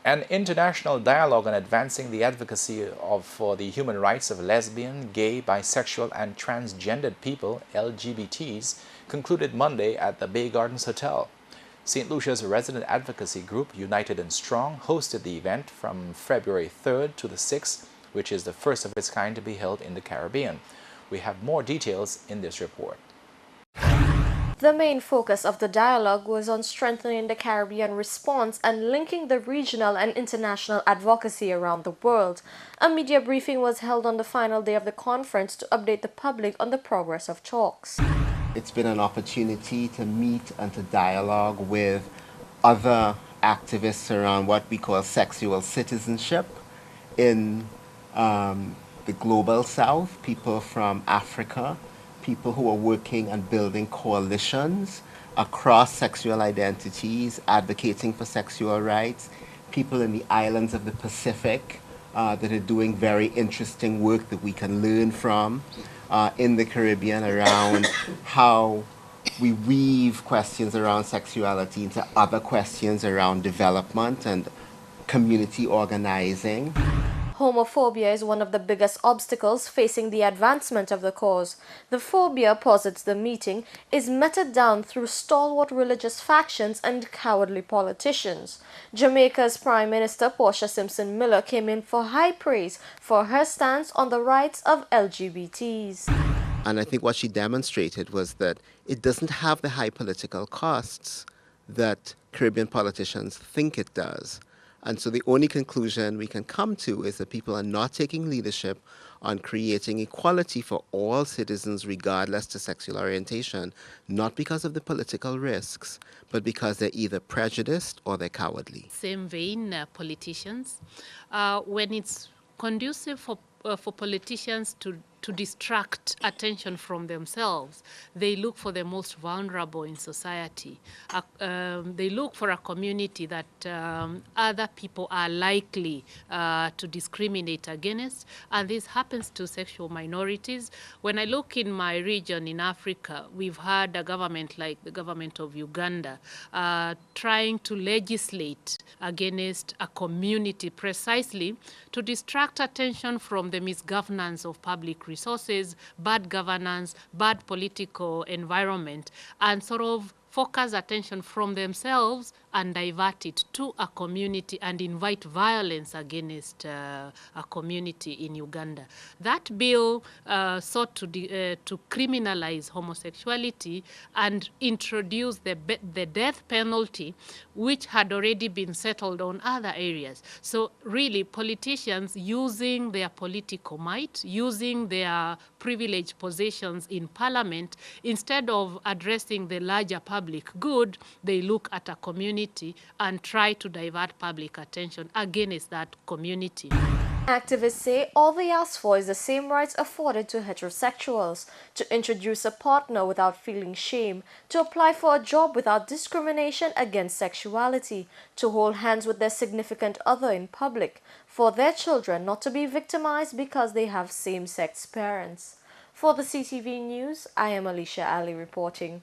An international dialogue on advancing the advocacy for the human rights of lesbian, gay, bisexual, and transgendered people, LGBTs, concluded Monday at the Bay Gardens Hotel. St. Lucia's resident advocacy group, United and Strong, hosted the event from February 3rd to the 6th, which is the first of its kind to be held in the Caribbean. We have more details in this report. The main focus of the dialogue was on strengthening the Caribbean response and linking the regional and international advocacy around the world. A media briefing was held on the final day of the conference to update the public on the progress of talks. It's been an opportunity to meet and to dialogue with other activists around what we call sexual citizenship in the global south, people from Africa, people who are working and building coalitions across sexual identities, advocating for sexual rights, people in the islands of the Pacific that are doing very interesting work that we can learn from in the Caribbean around how we weave questions around sexuality into other questions around development and community organizing. Homophobia is one of the biggest obstacles facing the advancement of the cause. The phobia, posits the meeting, is meted down through stalwart religious factions and cowardly politicians. Jamaica's Prime Minister Portia Simpson Miller came in for high praise for her stance on the rights of LGBTs. And I think what she demonstrated was that it doesn't have the high political costs that Caribbean politicians think it does. And so the only conclusion we can come to is that people are not taking leadership on creating equality for all citizens regardless to sexual orientation, not because of the political risks, but because they're either prejudiced or they're cowardly. Same vein, politicians, when it's conducive for politicians to distract attention from themselves, they look for the most vulnerable in society. They look for a community that other people are likely to discriminate against, and this happens to sexual minorities. When I look in my region in Africa, we've had a government like the government of Uganda trying to legislate against a community precisely to distract attention from the misgovernance of public resources, bad governance, bad political environment, and sort of focus attention from themselves and divert it to a community and invite violence against a community in Uganda. That bill sought to criminalize homosexuality and introduce the death penalty, which had already been settled on other areas. So really, politicians using their political might, using their privileged positions in parliament, instead of addressing the larger public good, they look at a community and try to divert public attention against that community. Activists say all they ask for is the same rights afforded to heterosexuals, to introduce a partner without feeling shame, to apply for a job without discrimination against sexuality, to hold hands with their significant other in public, for their children not to be victimized because they have same-sex parents. For the CTV News, I am Alicia Ali reporting.